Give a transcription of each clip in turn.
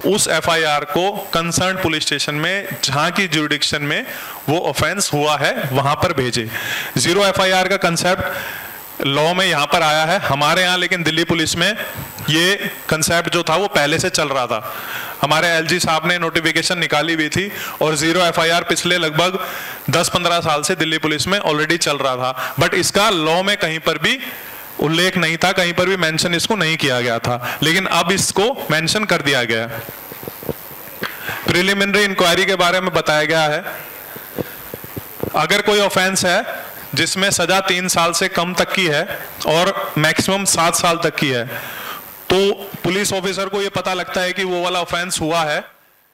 उस एफआईआर को concern police station में जहां की ज्यूरिडिक्शन में वो ऑफेंस हुआ है वहां पर भेजे। जीरो एफआईआर का कंसेप्ट लॉ में यहां पर आया है हमारे यहाँ, लेकिन दिल्ली पुलिस में ये कंसेप्ट जो था वो पहले से चल रहा था। हमारे एलजी साहब ने नोटिफिकेशन निकाली हुई थी और जीरो एफआईआर पिछले लगभग 10-15 साल से दिल्ली पुलिस में ऑलरेडी चल रहा था, बट इसका लॉ में कहीं पर भी उल्लेख नहीं था, कहीं पर भी मेंशन इसको नहीं किया गया था, लेकिन अब इसको मेंशन कर दिया गया है। प्रिलिमिनरी इंक्वायरी के बारे में बताया गया है, अगर कोई ऑफेंस है जिसमें सजा 3 साल से कम तक की है और मैक्सिमम 7 साल तक की है, तो पुलिस ऑफिसर को यह पता लगता है कि वो वाला ऑफेंस हुआ है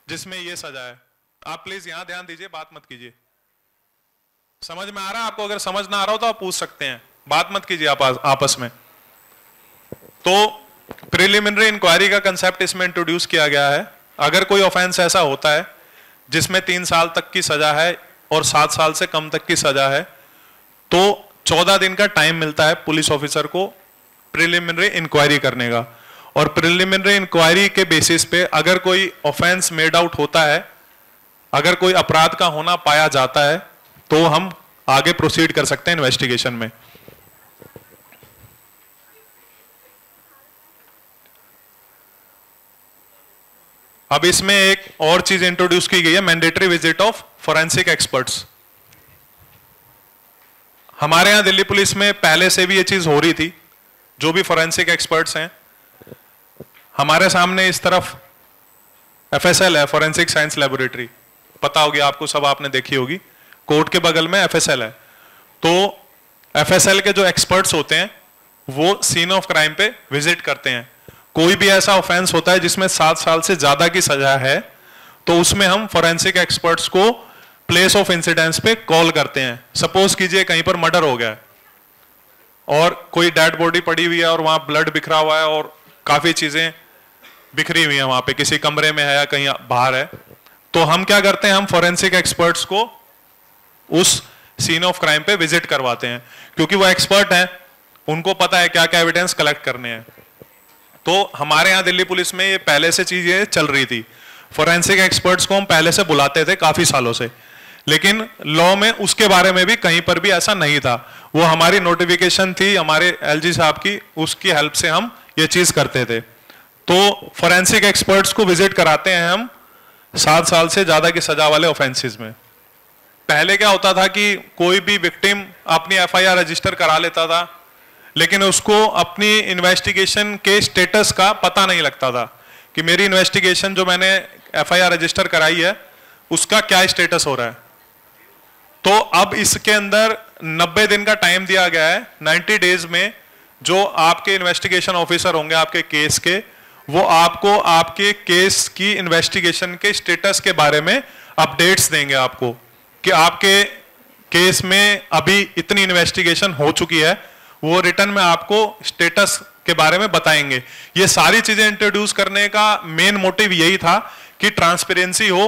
जिसमें ये सजा है। आप प्लीज यहां ध्यान दीजिए, बात मत कीजिए। समझ में आ रहा है आपको? अगर समझ ना आ रहा हो तो आप पूछ सकते हैं, बात मत कीजिए आप आपस में। तो प्रिलिमिनरी इंक्वायरी का कंसेप्ट इसमें इंट्रोड्यूस किया गया है। अगर कोई ऑफेंस ऐसा होता है जिसमें 3 साल तक की सजा है और 7 साल से कम तक की सजा है, तो 14 दिन का टाइम मिलता है पुलिस ऑफिसर को प्रिलिमिनरी इंक्वायरी करने का। और प्रिलिमिनरी इंक्वायरी के बेसिस पे अगर कोई ऑफेंस मेड आउट होता है, अगर कोई अपराध का होना पाया जाता है, तो हम आगे प्रोसीड कर सकते हैं इन्वेस्टिगेशन में। अब इसमें एक और चीज इंट्रोड्यूस की गई है, mandatory visit of forensic experts. हमारे यहां दिल्ली पुलिस में पहले से भी ये चीज हो रही थी। जो भी फोरेंसिक एक्सपर्ट्स हैं, हमारे सामने इस तरफ एफएसएल है, फोरेंसिक साइंस लैबोरेटरी, पता होगी आपको, सब आपने देखी होगी। कोर्ट के बगल में एफएसएल है। तो एफएसएल के जो एक्सपर्ट्स होते हैं वो सीन ऑफ क्राइम पे विजिट करते हैं। कोई भी ऐसा ऑफेंस होता है जिसमें 7 साल से ज्यादा की सजा है, तो उसमें हम फोरेंसिक एक्सपर्ट्स को प्लेस ऑफ इंसिडेंस पे कॉल करते हैं। सपोज कीजिए कहीं पर मर्डर हो गया और कोई डेड बॉडी पड़ी हुई है और वहां ब्लड बिखरा हुआ है और काफी चीजें बिखरी हुई है वहां पे, किसी कमरे में है या कहीं बाहर है, तो हम क्या करते हैं, हम फोरेंसिक एक्सपर्ट्स को उस सीन ऑफ क्राइम पे विजिट करवाते हैं, क्योंकि वो एक्सपर्ट हैं, उनको पता है क्या क्या एविडेंस कलेक्ट करने हैं। तो हमारे यहां दिल्ली पुलिस में ये पहले से चीजें चल रही थी। फोरेंसिक एक्सपर्ट्स को हम पहले से बुलाते थे काफी सालों से, लेकिन लॉ में उसके बारे में भी कहीं पर भी ऐसा नहीं था। वो हमारी नोटिफिकेशन थी हमारे एलजी साहब की, उसकी हेल्प से हम ये चीज करते थे। तो फोरेंसिक एक्सपर्ट्स को विजिट कराते हैं हम 7 साल से ज्यादा की सजा वाले ऑफेंसेस में। पहले क्या होता था कि कोई भी विक्टिम अपनी एफआईआर रजिस्टर करा लेता था, लेकिन उसको अपनी इन्वेस्टिगेशन के स्टेटस का पता नहीं लगता था कि मेरी इन्वेस्टिगेशन जो मैंने एफआईआर रजिस्टर कराई है उसका क्या स्टेटस हो रहा है। तो अब इसके अंदर 90 दिन का टाइम दिया गया है। 90 डेज में जो आपके इन्वेस्टिगेशन ऑफिसर होंगे आपके केस के, वो आपको आपके केस की इन्वेस्टिगेशन के स्टेटस के बारे में अपडेट्स देंगे आपको कि आपके केस में अभी इतनी इन्वेस्टिगेशन हो चुकी है। वो रिटर्न में आपको स्टेटस के बारे में बताएंगे। ये सारी चीजें इंट्रोड्यूस करने का मेन मोटिव यही था कि ट्रांसपेरेंसी हो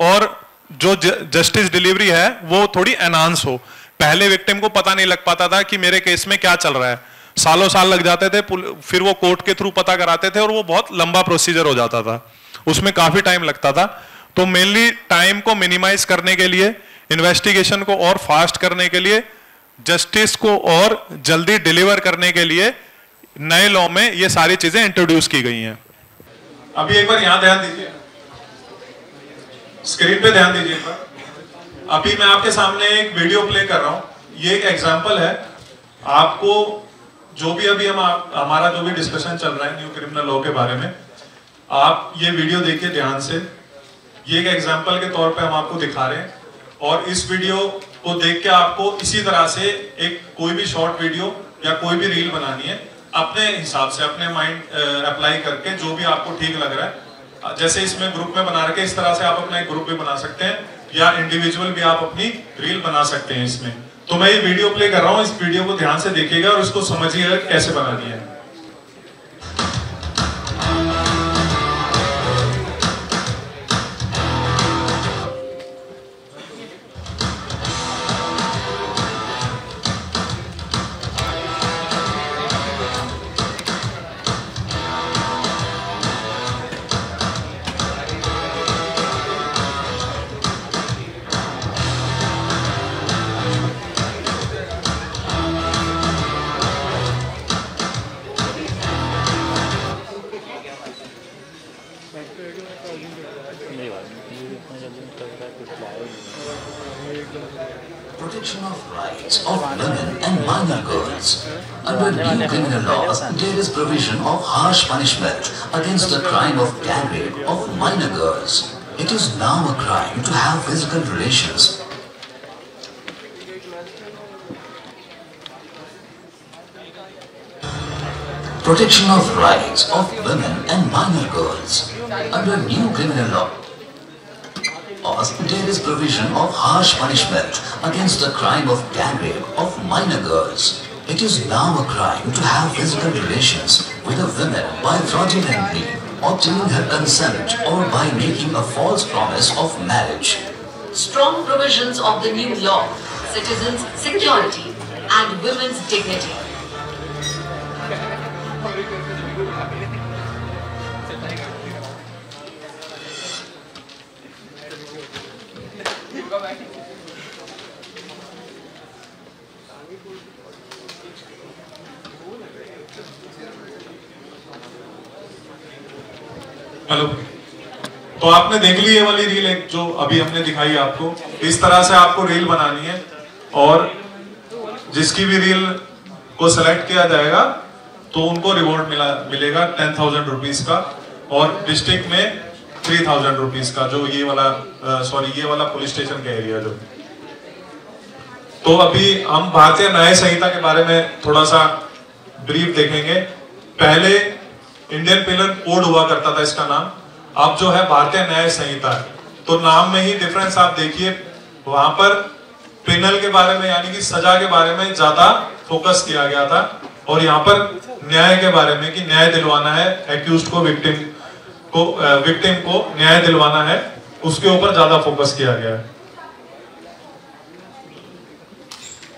और जो जस्टिस डिलीवरी है वो थोड़ी एनहांस हो। पहले विक्टिम को पता नहीं लग पाता था कि मेरे केस में क्या चल रहा है, सालों साल लग जाते थे, फिर वो कोर्ट के थ्रू पता कराते थे और वो बहुत लंबा प्रोसीजर हो जाता था, उसमें काफी टाइम लगता था। तो मेनली टाइम को मिनिमाइज करने के लिए, इन्वेस्टिगेशन को और फास्ट करने के लिए, जस्टिस को और जल्दी डिलीवर करने के लिए नए लॉ में ये सारी चीजें इंट्रोड्यूस की गई हैं। अभी एक बार यहां ध्यान दीजिए, स्क्रीन पे ध्यान दीजिए एक बार। अभी मैं आपके सामने एक वीडियो प्ले कर रहा हूं। ये एक एग्जांपल है। आपको जो भी अभी हमारा जो भी डिस्कशन चल रहा है न्यू क्रिमिनल लॉ के बारे में, आप ये वीडियो देखिए ध्यान से। ये एक एग्जांपल के तौर पे हम आपको दिखा रहे हैं और इस वीडियो को देख के आपको इसी तरह से एक कोई भी शॉर्ट वीडियो या कोई भी रील बनानी है अपने हिसाब से, अपने माइंड अप्लाई करके, जो भी आपको ठीक लग रहा है। जैसे इसमें ग्रुप में बना रखे, इस तरह से आप अपना एक ग्रुप भी बना सकते हैं या इंडिविजुअल भी आप अपनी रील बना सकते हैं इसमें। तो मैं ये वीडियो प्ले कर रहा हूँ, इस वीडियो को ध्यान से देखिएगा और इसको समझिएगा कैसे बनानी है। minor girls. Under new criminal laws, there is provision of harsh punishment against the crime of gang rape of minor girls. It is now a crime to have physical relations. Protection of rights of women and minor girls. Under new criminal law, there is provision of harsh punishment against the crime of gang rape of minor girls. It is now a crime to have physical relations with a woman by fraudulently obtaining her consent or by making a false promise of marriage. Strong provisions of the new law, citizens' security and women's dignity. Hello, तो आपने देख ली ये वाली reel, एक जो अभी हमने दिखाई आपको। इस तरह से आपको रील बनानी है और जिसकी भी रील को सेलेक्ट किया जाएगा तो उनको रिवॉर्ड मिलेगा 10,000 रुपीज का, और डिस्ट्रिक्ट में 3,000 रुपीज का, जो ये वाला पुलिस स्टेशन का एरिया जो। तो अभी हम भारतीय न्याय संहिता के बारे में थोड़ा सा ब्रीफ देखेंगे। पहले इंडियन पिनल कोड हुआ करता था इसका नाम, अब जो है भारतीय न्याय संहिता है। तो नाम में ही डिफरेंस आप देखिए, वहां पर पिनल के बारे में यानी कि सजा के बारे में ज्यादा फोकस किया गया था, और यहाँ पर न्याय के बारे में कि न्याय दिलवाना है एक्यूज्ड को, विक्टिम को न्याय दिलवाना है, उसके ऊपर ज्यादा फोकस किया गया है।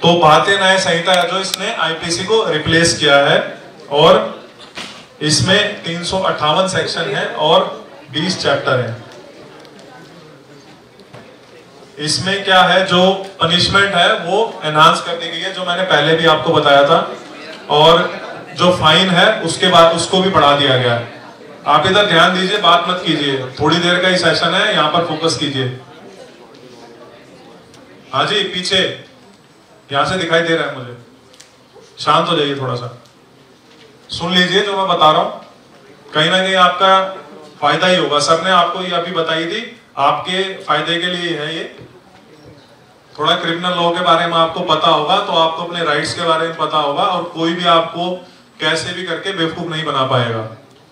तो भारतीय न्याय संहिता है जो इसने आईपीसी को रिप्लेस किया है, और इसमें 358 सेक्शन है और 20 चैप्टर है। इसमें क्या है, जो पनिशमेंट है वो एनहांस कर दी गई है, जो मैंने पहले भी आपको बताया था, और जो फाइन है उसके बाद उसको भी बढ़ा दिया गया है। आप इधर ध्यान दीजिए, बात मत कीजिए, थोड़ी देर का ही सेशन है, यहाँ पर फोकस कीजिए। हाँ जी, पीछे यहां से दिखाई दे रहा है मुझे, शांत हो जाइए, थोड़ा सा सुन लीजिए जो मैं बता रहा हूं, कहीं ना कहीं आपका फायदा ही होगा। सर ने आपको ये अभी बताई थी, आपके फायदे के लिए है ये। थोड़ा क्रिमिनल लॉ के बारे में आपको पता होगा तो आपको अपने राइट्स के बारे में पता होगा, और कोई भी आपको कैसे भी करके बेवकूफ नहीं बना पाएगा।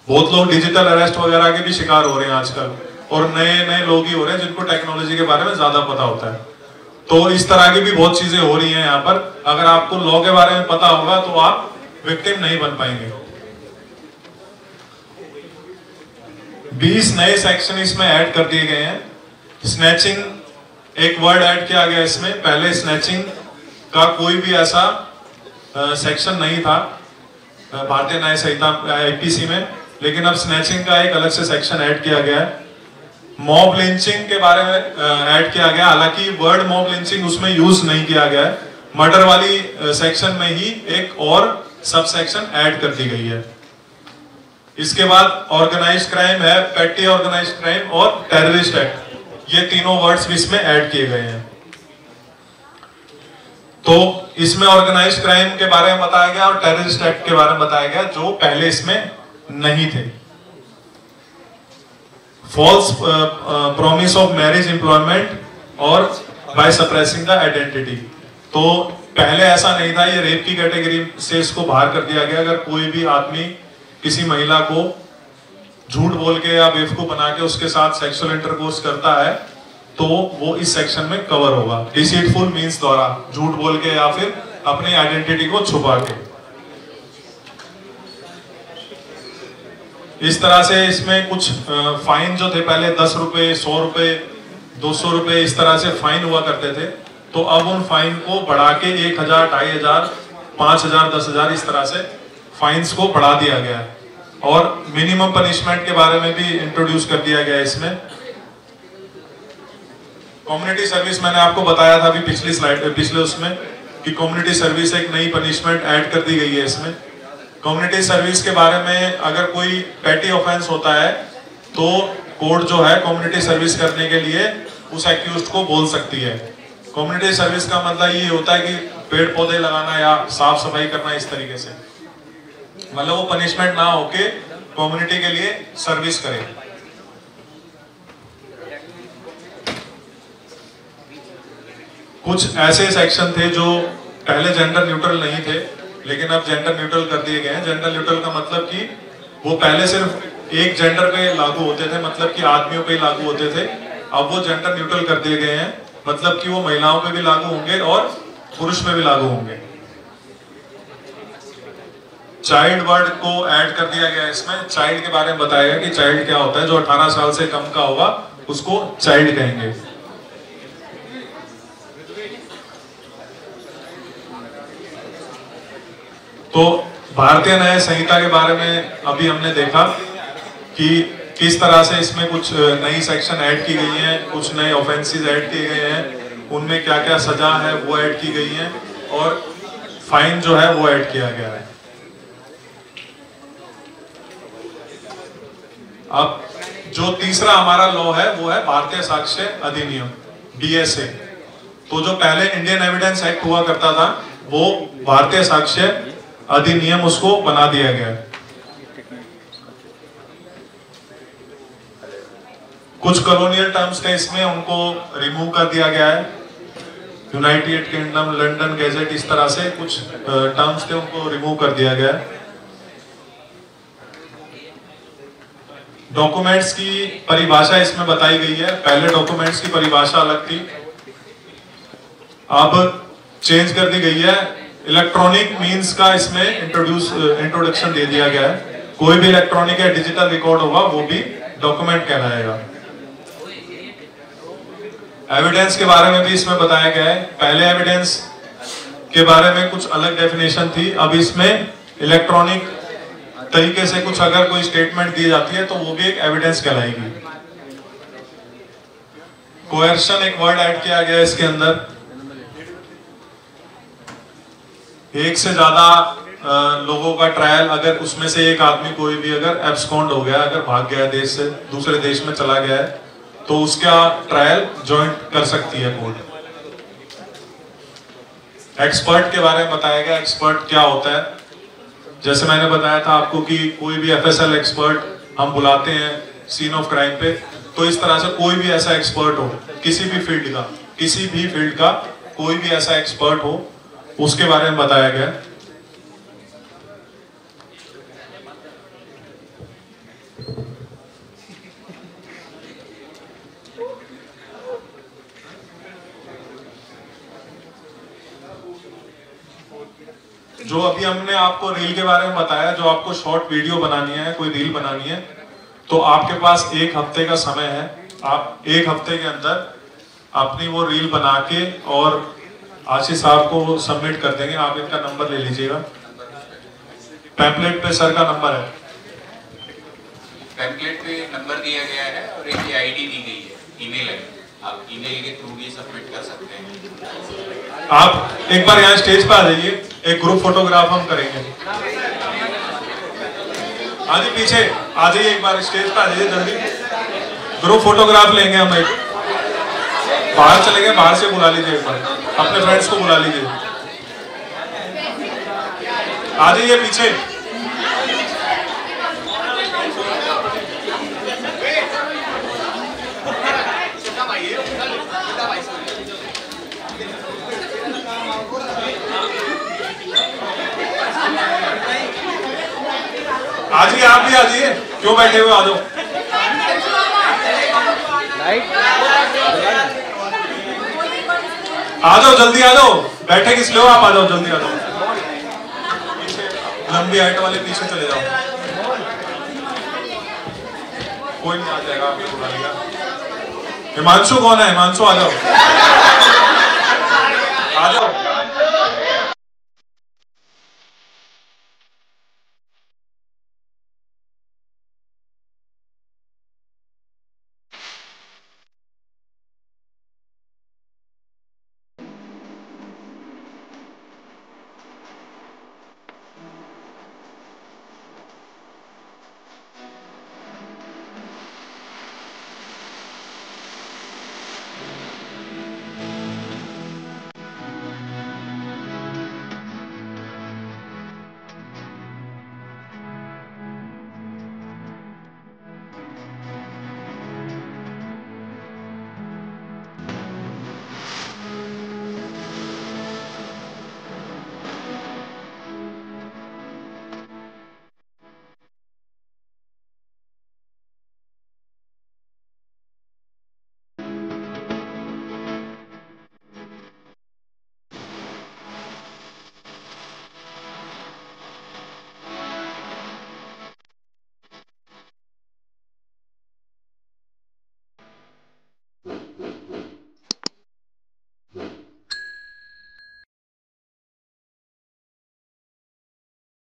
बहुत लोग डिजिटल अरेस्ट वगैरह के भी शिकार हो रहे हैं आजकल, और नए नए लोग ही हो रहे हैं जिनको टेक्नोलॉजी के बारे में ज्यादा पता होता है। तो इस तरह की भी बहुत चीजें हो रही हैं यहाँ पर। अगर आपको लॉ के बारे में पता होगा तो आप विक्टिम नहीं बन पाएंगे। 20 नए सेक्शन इसमें ऐड कर दिए गए हैं। स्नैचिंग एक वर्ड ऐड किया गया इसमें। पहले स्नैचिंग का कोई भी ऐसा सेक्शन नहीं था भारतीय न्याय संहिता आईपीसी में, लेकिन अब स्नैचिंग का एक अलग से सेक्शन ऐड किया गया है। मॉब लिंचिंग के बारे में ऐड किया गया, हालांकि वर्ड मॉब लिंचिंग उसमें यूज नहीं किया गया है। मर्डर वाली सेक्शन में ही एक और सब सेक्शन ऐड कर दी गई है। इसके बाद ऑर्गेनाइज्ड क्राइम है, पेटी ऑर्गेनाइज्ड क्राइम और टेररिस्ट एक्ट, ये तीनों वर्ड्स भी इसमें ऐड किए गए हैं। तो इसमें ऑर्गेनाइज्ड क्राइम के बारे में बताया गया और टेररिस्ट एक्ट के बारे में बताया गया, जो पहले इसमें नहीं थे। False promise of marriage employment और बाय सप्रेसिंग द आइडेंटिटी, तो पहले ऐसा नहीं था, ये रेप की कैटेगरी से इसको बाहर कर दिया गया। अगर कोई भी आदमी किसी महिला को झूठ बोल के या बेवकूफ बना के उसके साथ सेक्सुअल इंटरकोर्स करता है तो वो इस सेक्शन में कवर होगा। डिसीटफुल मींस द्वारा, झूठ बोल के या फिर अपनी आइडेंटिटी को छुपा के। इस तरह से इसमें कुछ फाइन जो थे पहले 10 रुपए, 100 रुपए, 200 रुपए, इस तरह से फाइन हुआ करते थे, तो अब उन फाइन को बढ़ा के 1,000, 2,500, 5,000, 10,000 इस तरह से फाइन्स को बढ़ा दिया गया है। और मिनिमम पनिशमेंट के बारे में भी इंट्रोड्यूस कर दिया गया है इसमें। कम्युनिटी सर्विस मैंने आपको बताया था अभी पिछले उसमें कि कम्युनिटी सर्विस एक नई पनिशमेंट ऐड कर दी गई है इसमें। कम्युनिटी सर्विस के बारे में अगर कोई पेटी ऑफेंस होता है तो कोर्ट जो है कम्युनिटी सर्विस करने के लिए उस एक्यूज्ड को बोल सकती है। कम्युनिटी सर्विस का मतलब ये होता है कि पेड़ पौधे लगाना या साफ सफाई करना इस तरीके से, मतलब वो पनिशमेंट ना होके कम्युनिटी के लिए सर्विस करे। कुछ ऐसे सेक्शन थे जो पहले जेंडर न्यूट्रल नहीं थे, लेकिन अब जेंडर न्यूट्रल कर दिए गए हैं। जेंडर न्यूट्रल का मतलब कि वो पहले सिर्फ एक जेंडर पे लागू होते थे, मतलब कि आदमियों पे लागू होते थे। अब वो जेंडर न्यूट्रल कर दिए गए हैं, मतलब कि वो महिलाओं पे भी लागू होंगे और पुरुष पे भी लागू होंगे। चाइल्ड वर्ड को ऐड कर दिया गया इसमें। चाइल्ड के बारे में बताया गया कि चाइल्ड क्या होता है। जो 18 साल से कम का होगा उसको चाइल्ड कहेंगे। तो भारतीय न्याय संहिता के बारे में अभी हमने देखा कि किस तरह से इसमें कुछ नई सेक्शन ऐड की गई हैं, कुछ नए ऑफेंसेस ऐड किए गए हैं, उनमें क्या क्या सजा है वो ऐड की गई है और फाइन जो है वो ऐड किया गया है। अब जो तीसरा हमारा लॉ है वो है भारतीय साक्ष्य अधिनियम, BSA। तो जो पहले इंडियन एविडेंस एक्ट हुआ करता था वो भारतीय साक्ष्य अधिनियम उसको बना दिया गया है। कुछ कॉलोनियल टर्म्स थे इसमें, उनको रिमूव कर दिया गया है। यूनाइटेड किंगडम, लंदन गैजेट, इस तरह से कुछ टर्म्स थे उनको रिमूव कर दिया गया है। डॉक्यूमेंट्स की परिभाषा इसमें बताई गई है। पहले डॉक्यूमेंट्स की परिभाषा अलग थी, अब चेंज कर दी गई है। इलेक्ट्रॉनिक मींस का इसमें इंट्रोडक्शन दे दिया गया है। कोई भी इलेक्ट्रॉनिक या डिजिटल रिकॉर्ड होगा वो भी डॉक्यूमेंट कहलाएगा। एविडेंस के बारे में भी इसमें बताया गया है। पहले एविडेंस के बारे में कुछ अलग डेफिनेशन थी, अब इसमें इलेक्ट्रॉनिक तरीके से कुछ अगर कोई स्टेटमेंट दी जाती है तो वो भी एक एविडेंस कहलाएगी। कोएर्शन एक वर्ड ऐड किया गया है इसके अंदर। एक से ज्यादा लोगों का ट्रायल, अगर उसमें से एक आदमी कोई भी अगर एब्सकॉन्ड हो गया, अगर भाग गया देश से दूसरे देश में चला गया है, तो उसका ट्रायल ज्वाइंट कर सकती है कोर्ट। एक्सपर्ट के बारे में बताया गया। एक्सपर्ट क्या होता है, जैसे मैंने बताया था आपको कि कोई भी FSL एक्सपर्ट हम बुलाते हैं सीन ऑफ क्राइम पे, तो इस तरह से कोई भी ऐसा एक्सपर्ट हो किसी भी फील्ड का कोई भी ऐसा एक्सपर्ट हो, उसके बारे में बताया गया। जो अभी हमने आपको रील के बारे में बताया, जो आपको शॉर्ट वीडियो बनानी है, कोई रील बनानी है, तो आपके पास 1 हफ्ते का समय है। आप 1 हफ्ते के अंदर अपनी वो रील बना के और आशीष साहब को सबमिट कर देंगे। आप इनका नंबर ले लीजिएगा। पैम्पलेट पे सर का नंबर है, पैम्पलेट पे नंबर दिया गया है और एक आईडी दी गई है, ईमेल है। आप ईमेल के थ्रू भी सबमिट कर सकते हैं। आप एक बार यहाँ स्टेज पर आ जाइए, एक ग्रुप फोटोग्राफ हम करेंगे। आगे पीछे आ जाइए, एक बार स्टेज पर आ जाइए जल्दी। ग्रुप फोटोग्राफ लेंगे हम। एक बाहर चले गए, बाहर से बुला लीजिए, एक बार अपने फ्रेंड्स को बुला लीजिए। आ जाइए पीछे। आ जाइए, आप भी आ जाइए, क्यों बैठे हुए, आ जाओ। आ जाओ जल्दी, आ जाओ। बैठे किस लिए हो आप, आ जाओ जल्दी, आ जाओ। लंबी हाइट वाले पीछे चले जाओ। कोई नहीं आ जाएगा, आपको बुला लिया। हिमांशु कौन है? हिमांशु आ जाओ, आ जाओ।